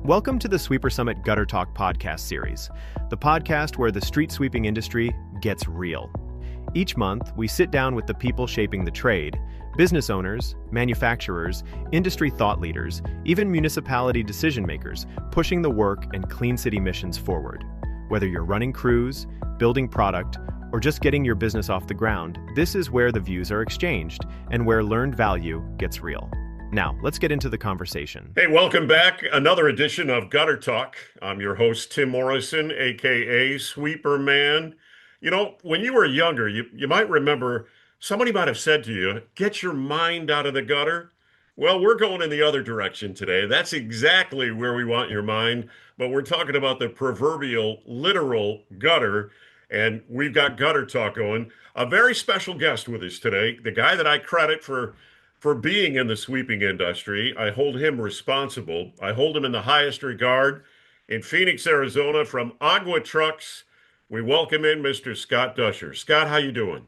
Welcome to the Sweeper Summit Gutter Talk podcast series, the podcast where the street sweeping industry gets real. Each month, we sit down with the people shaping the trade, business owners, manufacturers, industry thought leaders, even municipality decision makers, pushing the work and clean city missions forward. Whether you're running crews, building product, or just getting your business off the ground, this is where the views are exchanged and where learned value gets real. Now, let's get into the conversation. Hey, welcome back. Another edition of Gutter Talk. I'm your host, Timm Morrison, aka Sweeper Man. You know, when you were younger, you might remember somebody might have said to you, get your mind out of the gutter. Well, we're going in the other direction today. That's exactly where we want your mind, but we're talking about the proverbial literal gutter, and we've got Gutter Talk going. A very special guest with us today, the guy that I credit for being in the sweeping industry. I hold him responsible. I hold him in the highest regard. In Phoenix, Arizona, from Agua Trucks, we welcome in Mr. Scott Duscher. Scott, how you doing?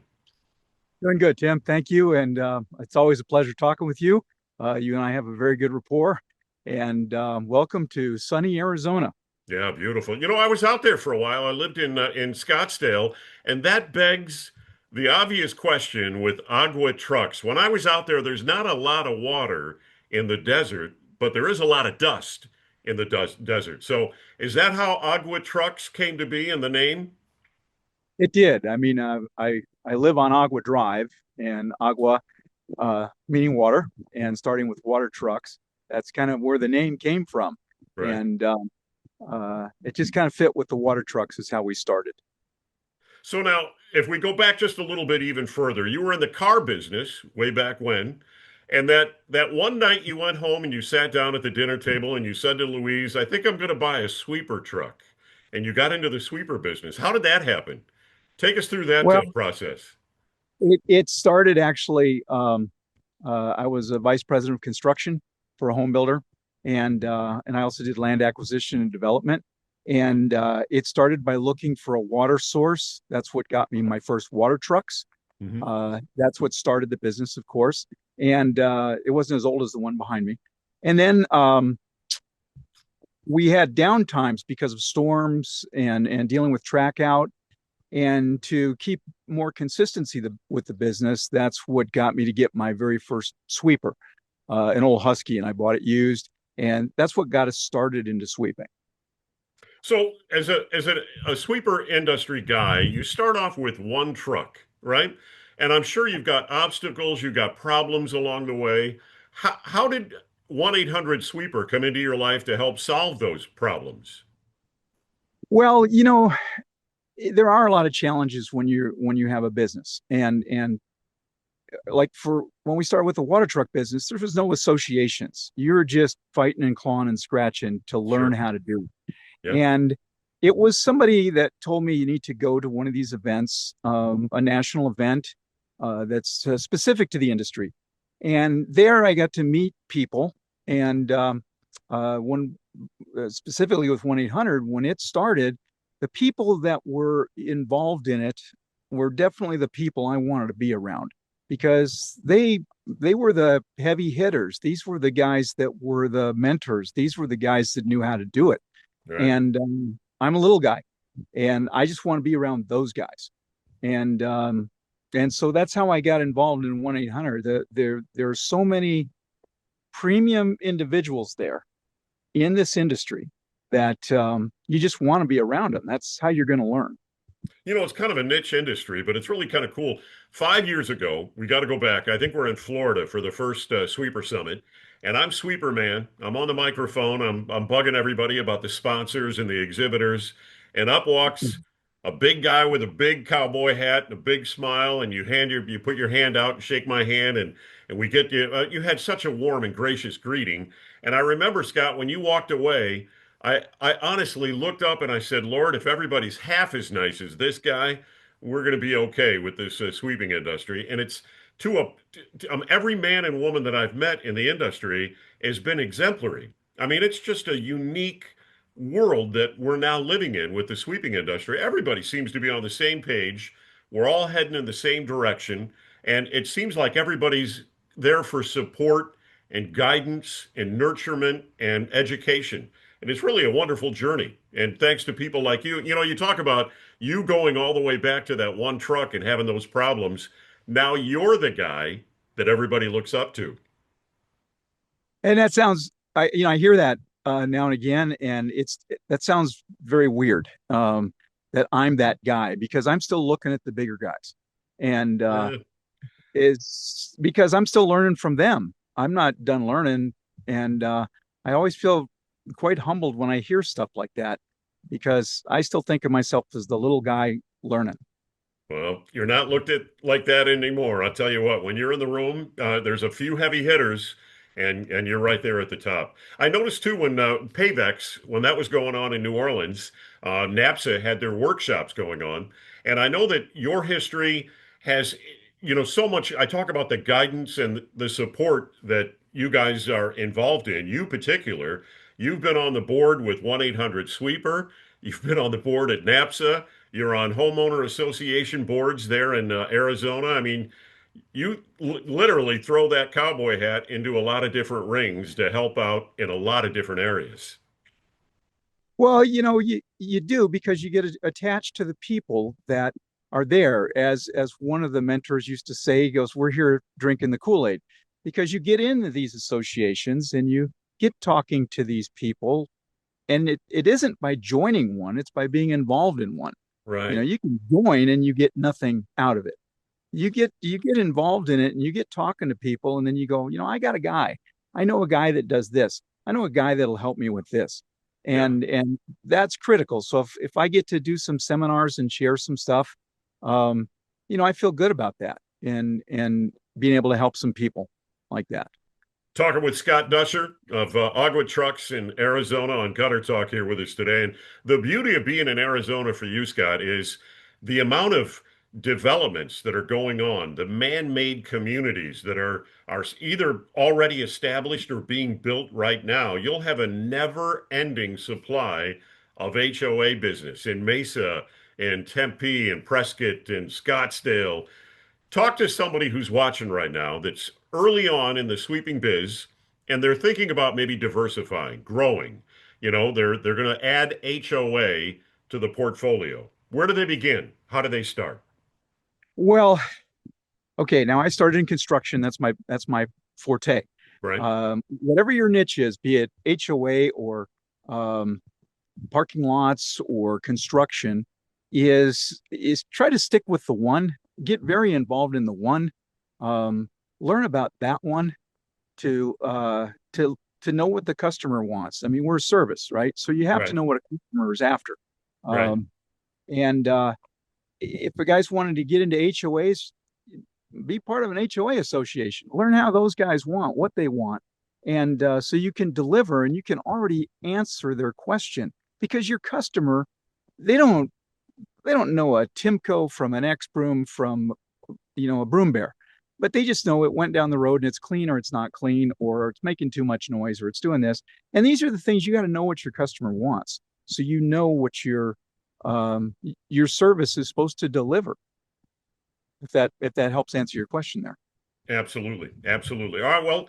Doing good, Tim. Thank you. And it's always a pleasure talking with you. You and I have a very good rapport. And welcome to sunny Arizona. Yeah, beautiful. You know, I was out there for a while. I lived in Scottsdale, and that begs the obvious question with Agua Trucks. When I was out there, there's not a lot of water in the desert, but there is a lot of dust in the desert. So is that how Agua Trucks came to be in the name? It did. I mean, I live on Agua Drive, and Agua meaning water, and starting with water trucks. That's kind of where the name came from. Right. And it just kind of fit with the water trucks is how we started. So now, if we go back just a little bit even further, you were in the car business way back when, and that one night you went home and you sat down at the dinner table and you said to Louise, "I think I'm going to buy a sweeper truck," and you got into the sweeper business. How did that happen? Take us through that Well, process. it started actually. I was a vice president of construction for a home builder, and I also did land acquisition and development. And it started by looking for a water source. That's what got me my first water trucks. Hmm. That's what started the business, of course. And it wasn't as old as the one behind me. And then we had down times because of storms and dealing with track out. And to keep more consistency with the business, that's what got me to get my very first sweeper, an old Husky, and I bought it used. And that's what got us started into sweeping. So as a sweeper industry guy, you start off with one truck, right? And I'm sure you've got obstacles, you've got problems along the way. How did 1-800 Sweeper come into your life to help solve those problems? Well, there are a lot of challenges when you have a business, and like for when we started with the water truck business, there was no associations. You're just fighting and clawing and scratching to learn Sure. how to do it. Yeah. And it was somebody that told me you need to go to one of these events, a national event that's specific to the industry. And there I got to meet people, and when specifically with 1-800, when it started, the people that were involved in it were definitely the people I wanted to be around because they were the heavy hitters. These were the guys that were the mentors. These were the guys that knew how to do it. Right. And I'm a little guy, and I just want to be around those guys. And so that's how I got involved in 1-800. There are so many premium individuals there in this industry that you just want to be around them. That's how you're going to learn. You know, it's kind of a niche industry, but it's really kind of cool. 5 years ago, we got to go back. I think we're in Florida for the first Sweeper Summit, and I'm Sweeper Man. I'm on the microphone. I'm bugging everybody about the sponsors and the exhibitors, and up walks a big guy with a big cowboy hat and a big smile, and you put your hand out and shake my hand, and we get you. You had such a warm and gracious greeting, and I remember Scott when you walked away. I honestly looked up and I said, Lord, if everybody's half as nice as this guy, we're going to be okay with this sweeping industry. And it's every man and woman that I've met in the industry has been exemplary. I mean, it's just a unique world that we're now living in with the sweeping industry. Everybody seems to be on the same page. We're all heading in the same direction. And it seems like everybody's there for support and guidance and nurturement and education. And it's really a wonderful journey. And thanks to people like you, you talk about you going all the way back to that one truck and having those problems. Now you're the guy that everybody looks up to. And that sounds, I hear that now and again, and that sounds very weird. That I'm that guy because I'm still looking at the bigger guys, and Eh, it's because I'm still learning from them. I'm not done learning, and I always feel quite humbled when I hear stuff like that because I still think of myself as the little guy learning. well, you're not looked at like that anymore. I'll tell you what, when you're in the room, there's a few heavy hitters, and you're right there at the top. I noticed too when Payvex, when that was going on in New Orleans, NAPSA had their workshops going on, and I know that your history has, so much. I talk about the guidance and the support that you guys are involved in. You particular, you've been on the board with 1-800 Sweeper. You've been on the board at NAPSA. You're on homeowner association boards there in Arizona. I mean, you literally throw that cowboy hat into a lot of different rings to help out in a lot of different areas. Well, you do because you get attached to the people that are there. As one of the mentors used to say, he goes, "We're here drinking the Kool-Aid," because you get into these associations and you get talking to these people, and it isn't by joining one; it's by being involved in one. Right. You can join and you get nothing out of it. You get involved in it and you get talking to people, and then you go, I got a guy. I know a guy that does this. I know a guy that'll help me with this. Yeah. And that's critical. So if I get to do some seminars and share some stuff, um, I feel good about that and being able to help some people like that. Talking with Scott Duscher of Agua Trucks in Arizona on Gutter Talk here with us today. And the beauty of being in Arizona for you, Scott, is the amount of developments that are going on, the man-made communities that are either already established or being built right now. You'll have a never-ending supply of HOA business in Mesa and Tempe and Prescott and Scottsdale. Talk to somebody who's watching right now that's early on in the sweeping biz and they're thinking about maybe diversifying, growing. They're going to add HOA to the portfolio. Where do they begin? How do they start? Well, okay, now I started in construction. That's my forte. Right? Whatever your niche is, be it HOA or um, parking lots or construction, is try to stick with the one. Get very involved in the one. Learn about that one to to know what the customer wants. I mean, we're a service, right? So you have to Right. know what a customer is after. Right. Um, and if the guys wanted to get into HOAs, be part of an HOA association. Learn how those guys want, what they want, and so you can deliver and you can already answer their question because your customer, they don't they don't know a Timco from an X broom from a broom bear, but they just know it went down the road and it's clean or it's not clean or it's making too much noise or it's doing this. And these are the things you got to know what your customer wants, so you know what your service is supposed to deliver. If that helps answer your question there. Absolutely. Absolutely. All right. Well,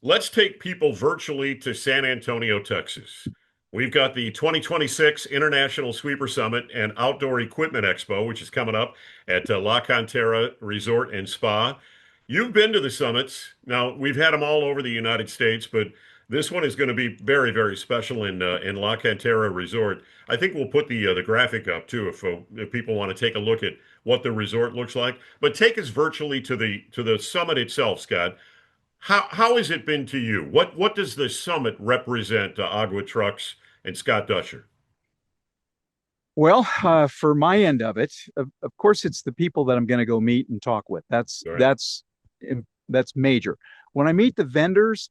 let's take people virtually to San Antonio, Texas. We've got the 2026 International Sweeper Summit and Outdoor Equipment Expo, which is coming up at La Cantera Resort and Spa. You've been to the summits. Now, we've had them all over the United States, but this one is going to be very, very special in La Cantera Resort. I think we'll put the graphic up too if people want to take a look at what the resort looks like. But take us virtually to the summit itself, Scott. How has it been to you? What does the summit represent to Agua Trucks and Scott Duscher? Well, for my end of it, of course, it's the people that I'm going to go meet and talk with. That's All right. that's that's major. When I meet the vendors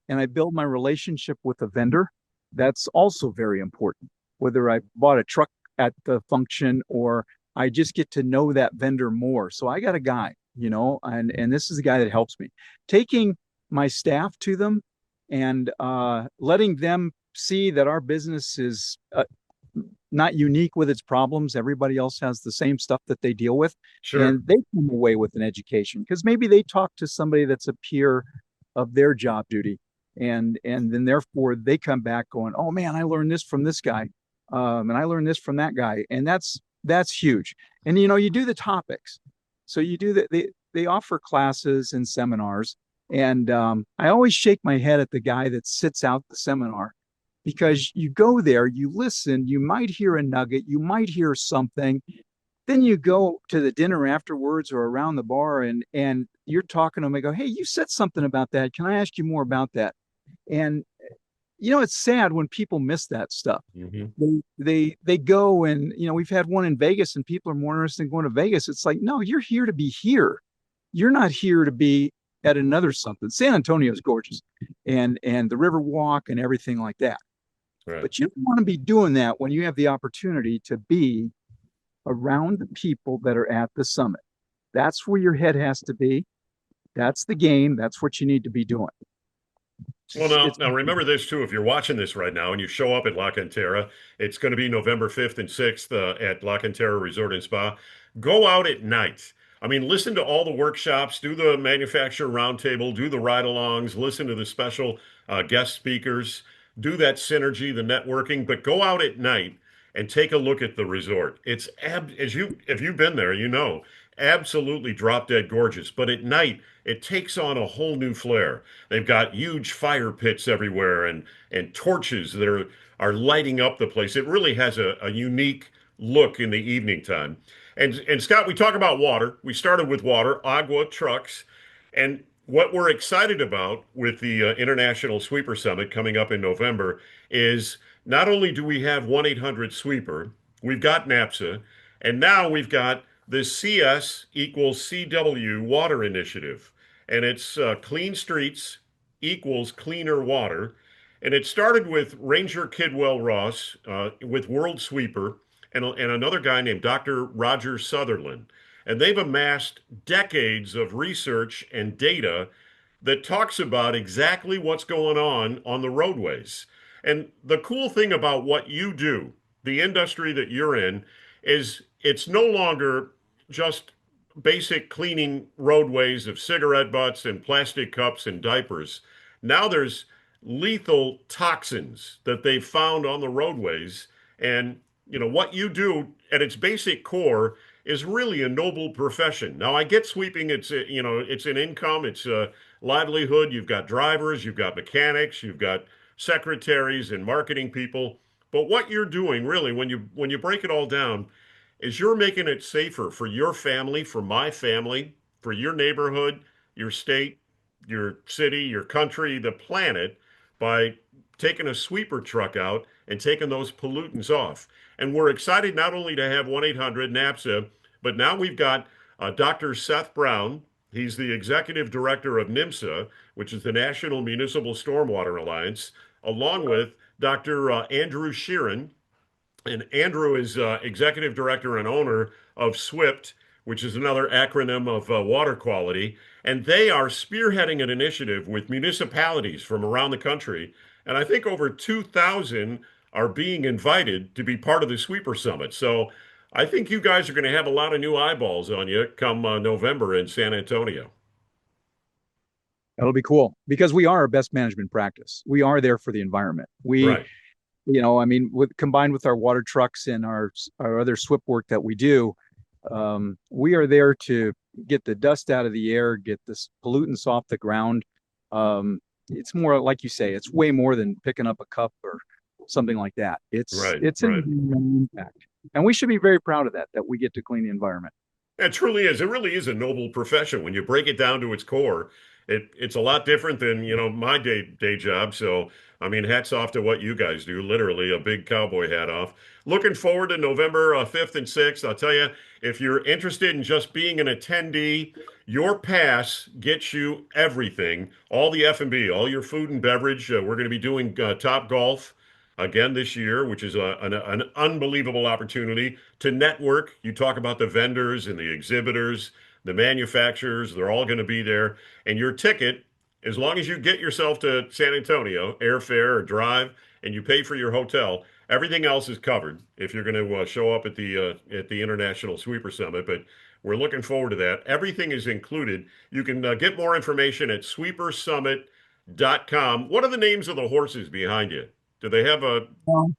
and I build my relationship with the vendor, that's also very important. Whether I bought a truck at the function or I just get to know that vendor more. So I got a guy, and this is the guy that helps me. Taking my staff to them and letting them see that our business is not unique with its problems. Everybody else has the same stuff that they deal with, Sure. and they come away with an education because maybe they talk to somebody that's a peer of their job duty, and then therefore they come back going, oh man, I learned this from this guy, and I learned this from that guy, and that's huge. And you do the topics, so you do that. They offer classes and seminars, and I always shake my head at the guy that sits out the seminar, because you go there, you listen, you might hear a nugget, you might hear something, then you go to the dinner afterwards or around the bar, and you're talking to them. I go, hey, you said something about that. Can I ask you more about that? And it's sad when people miss that stuff. Mm-hmm. They go, and we've had one in Vegas, and people are more interested in going to Vegas. It's like, no, you're here to be here. You're not here to be at another something. San Antonio is gorgeous, and the River Walk and everything like that. Right. But you don't want to be doing that when you have the opportunity to be around the people that are at the summit. That's where your head has to be. That's the game. That's what you need to be doing. Well, now remember this too. If you're watching this right now and you show up at La Cantera, it's going to be November 5th and 6th at La Cantera Resort and Spa. Go out at night. I mean, listen to all the workshops, do the manufacturer roundtable, do the ride-alongs, listen to the special guest speakers, do that synergy, the networking, but go out at night and take a look at the resort. It's if you've been there, absolutely drop dead gorgeous. But at night, it takes on a whole new flair. They've got huge fire pits everywhere and torches that are lighting up the place. It really has a unique look in the evening time. And Scott, we talk about water. We started with water, Agua Trucks, and what we're excited about with the International Sweeper Summit coming up in November is not only do we have 1-800-SWEEPER, we've got NAPSA, and now we've got the CS equals CW water initiative. And it's clean streets equals cleaner water. And it started with Ranger Kidwell Ross with World Sweeper and another guy named Dr. Roger Sutherland. And they've amassed decades of research and data that talks about exactly what's going on the roadways. And the cool thing about what you do, the industry that you're in, is it's no longer just basic cleaning roadways of cigarette butts and plastic cups and diapers. Now there's lethal toxins that they've found on the roadways. And, what you do at its basic core is really a noble profession. Now, I get sweeping. It's an income. It's a livelihood. You've got drivers, you've got mechanics, you've got secretaries and marketing people. But what you're doing really, when you break it all down, is you're making it safer for your family, for my family, for your neighborhood, your state, your city, your country, the planet by taking a sweeper truck out and taking those pollutants off. And we're excited not only to have 1-800-NAPSA, but now we've got Dr. Seth Brown. He's the executive director of NIMSA, which is the National Municipal Stormwater Alliance, along with Dr. Andrew Sheeran. And Andrew is executive director and owner of SWIPT, which is another acronym of water quality. And they are spearheading an initiative with municipalities from around the country. And I think over 2,000 are being invited to be part of the Sweeper Summit. So I think you guys are going to have a lot of new eyeballs on you come November in San Antonio. That'll be cool, because we are our best management practice. We are there for the environment. Right. I mean, combined with our water trucks and our other SWIP work that we do, we are there to get the dust out of the air, get the pollutants off the ground. It's more like you say, it's way more than picking up a cup or something like that. It's an impact, and we should be very proud of that we get to clean the environment. It truly is. It really is a noble profession when you break it down to its core. It's a lot different than, my day job. So, I mean, hats off to what you guys do. Literally a big cowboy hat off. Looking forward to November 5th and 6th. I'll tell you, if you're interested in just being an attendee, your pass gets you everything, all the F&B, all your food and beverage. We're going to be doing Top Golf again this year, which is an unbelievable opportunity to network. You talk about the vendors and the exhibitors, the manufacturers, they're all going to be there. And your ticket, as long as you get yourself to San Antonio, airfare or drive, and you pay for your hotel, everything else is covered if you're going to show up at the International Sweeper Summit. But we're looking forward to that. Everything is included. You can get more information at Sweeper Summit Municipal.com. What are the names of the horses behind you? Do they have a Um,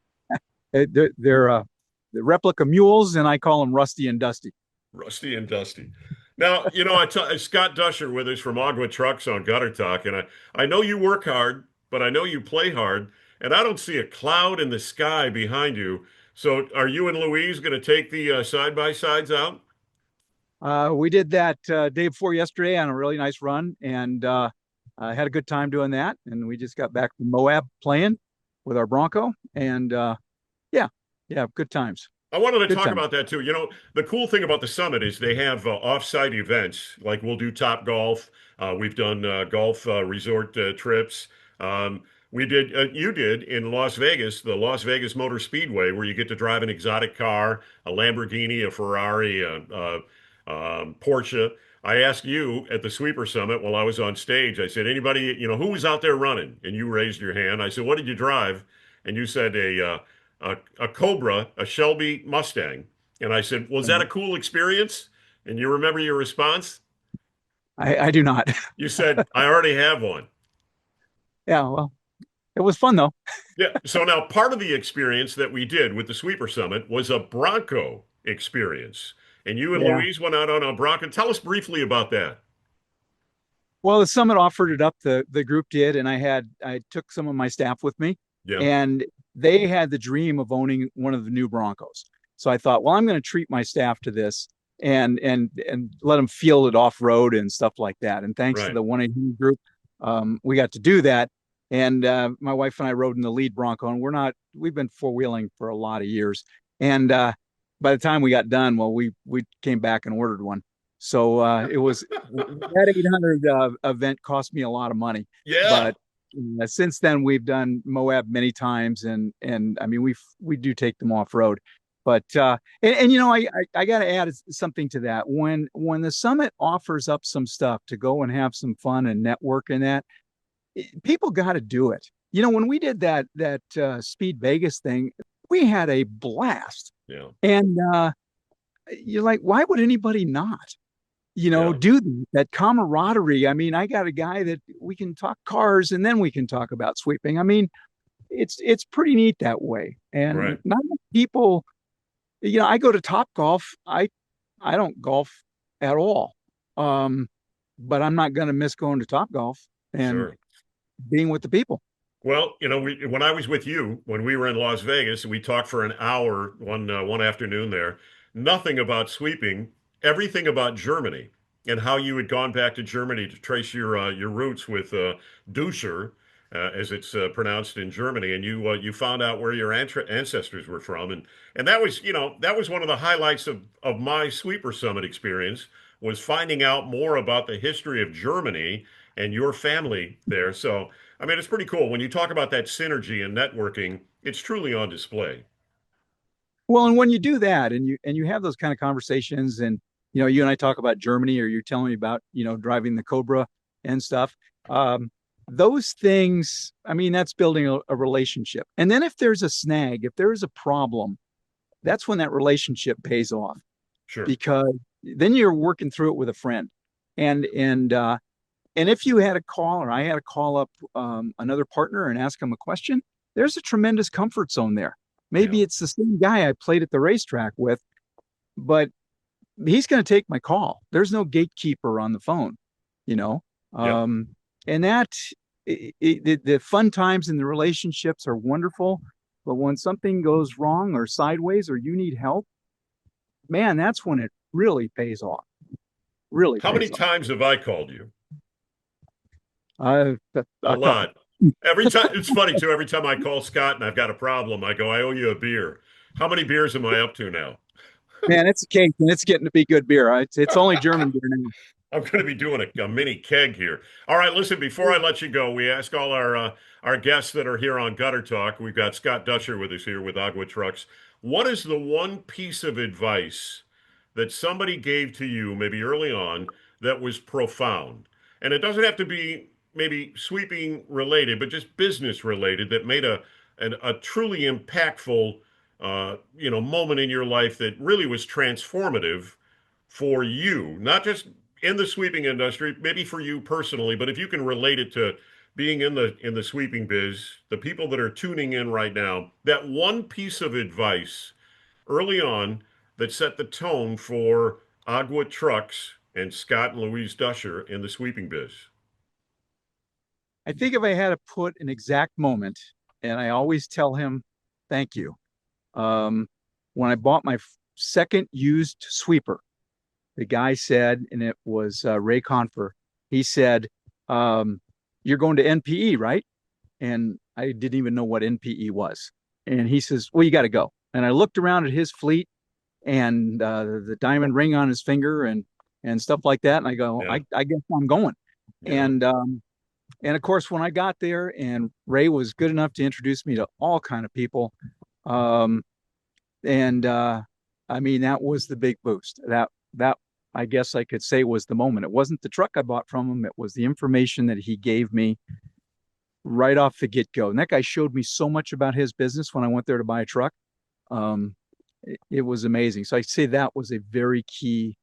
they're the replica mules, and I call them Rusty and Dusty. Rusty and Dusty? Now, Scott Duscher with us from Agua Trucks on Gutter Talk, and I know you work hard, but I know you play hard, and I don't see a cloud in the sky behind you. So, are you and Louise going to take the side by sides out? We did that day before yesterday on a really nice run, and I had a good time doing that. And we just got back from Moab playing with our Bronco, and yeah, yeah, good times. I wanted to Good talk times. about that too. The cool thing about the summit is they have off-site events. Like we'll do Top Golf. We've done golf resort trips. You did in Las Vegas, the Las Vegas Motor Speedway, where you get to drive an exotic car, a Lamborghini, a Ferrari, a Porsche. I asked you at the Sweeper Summit while I was on stage. I said, anybody, who was out there running? And you raised your hand. I said, what did you drive? And you said a Cobra, a Shelby Mustang. And I said, was that a cool experience? And you remember your response? I do not. You said, I already have one. Yeah, well, it was fun though. Yeah. So now part of the experience that we did with the Sweeper Summit was a Bronco experience. And you and Yeah. Louise went out on a Bronco. Tell us briefly about that. Well, the summit offered it up. The group did, and I took some of my staff with me, Yeah. and they had the dream of owning one of the new Broncos. So I thought, well, I'm going to treat my staff to this and let them feel it off road and stuff like that. And thanks to Right. the 180 group, we got to do that. And my wife and I rode in the lead Bronco, and we've been four wheeling for a lot of years. And by the time we got done, well, we came back and ordered one. So it was that 800 event cost me a lot of money, Yeah. but since then we've done Moab many times, and I mean we do take them off road, but and I got to add something to that. When the summit offers up some stuff to go and have some fun and network and that, people got to do it. When we did that Speed Vegas thing, we had a blast, Yeah. and you're like, why would anybody not? Yeah. Do that camaraderie. I mean, I got a guy that we can talk cars and then we can talk about sweeping. I mean, it's pretty neat that way. And Right. not enough people, I go to Top Golf. I don't golf at all. Um, but I'm not going to miss going to Top Golf and Sure. being with the people. Well, when I was with you, when we were in Las Vegas, we talked for an hour one afternoon there. Nothing about sweeping, everything about Germany and how you had gone back to Germany to trace your roots with Duscher, as it's pronounced in Germany, and you found out where your ancestors were from, and that was one of the highlights of my Sweeper Summit experience was finding out more about the history of Germany and your family there. So. I mean, it's pretty cool. When you talk about that synergy and networking, it's truly on display. Well, and when you do that and you have those kind of conversations, and you and I talk about Germany, or you're telling me about driving the Cobra and stuff, those things, I mean, that's building a relationship. And then if there's a snag, if there's a problem, that's when that relationship pays off, Sure. because then you're working through it with a friend. And if you had a call, or I had to call up another partner and ask him a question, there's a tremendous comfort zone there. Yeah. Maybe it's the same guy I played at the racetrack with, but he's going to take my call. There's no gatekeeper on the phone, you know. Yep. And the fun times in the relationships are wonderful, but when something goes wrong or sideways, or you need help, man, that's when it really pays off. Really How many pays off. times have I called you? A A couple. lot. Every time, it's funny too. Every time I call Scott and I've got a problem, I go, I owe you a beer. How many beers am I up to now? Man, it's a cake, and it's getting to be good beer. It's only German beer now. I'm going to be doing a mini keg here. All right, listen, before I let you go, we ask all our guests that are here on Gutter Talk. We've got Scott Duscher with us here with Agua Trucks. What is the one piece of advice that somebody gave to you maybe early on that was profound? And it doesn't have to be maybe sweeping related, but just business related that made a truly impactful moment in your life that really was transformative for you, not just in the sweeping industry, maybe for you personally, but if you can relate it being in the sweeping biz, the people that are tuning in right now, that one piece of advice early on that set the tone for Agua Trucks and Scott and Louise Duscher in the sweeping biz? I think if I had to put an exact moment, and I always tell him, thank you. When I bought my second used sweeper, the guy said, and it was Ray Confer, he said, you're going to NPE, right? And I didn't even know what NPE was. And he says, well, you got to go. And I looked around at his fleet and the diamond ring on his finger and stuff like that. And I go, Yeah. I guess I'm going. Yeah. And of course, when I got there, and Ray was good enough to introduce me to all kind of people, I mean, that was the big boost. That I guess I could say was the moment. It wasn't the truck I bought from him; it was the information that he gave me right off the get-go. And that guy showed me so much about his business when I went there to buy a truck. It was amazing. So I say that was a very key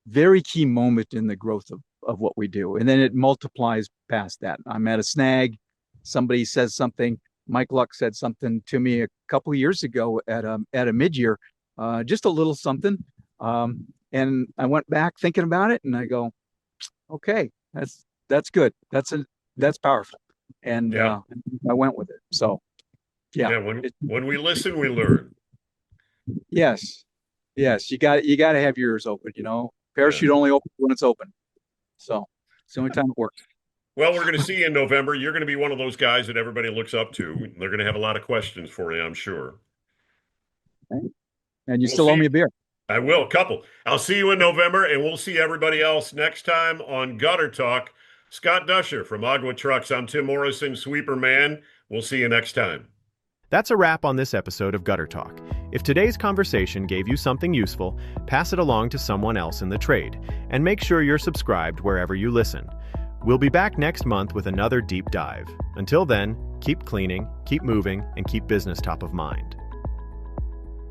moment in the growth of what we do. And then it multiplies past that. I'm at a snag. Somebody says something. Mike Luck said something to me a couple of years ago at a mid-year, just a little something. And I went back thinking about it and I go, okay, that's good. That's powerful. And Yeah. I went with it. So yeah. When we listen, we learn. Yes. You got to have your ears open, Parachute only opens when it's open. So it's the only time it works. Well, we're going to see you in November. You're going to be one of those guys that everybody looks up to. They're going to have a lot of questions for you, I'm sure. Okay. And you still owe me a beer. I will, a couple. I'll see you in November, and we'll see everybody else next time on Gutter Talk. Scott Duscher from Agua Trucks. I'm Timm Morrison, Sweeper Man. We'll see you next time. That's a wrap on this episode of Gutter Talk. If today's conversation gave you something useful, pass it along to someone else in the trade, and make sure you're subscribed wherever you listen. We'll be back next month with another deep dive. Until then, keep cleaning, keep moving, and keep business top of mind.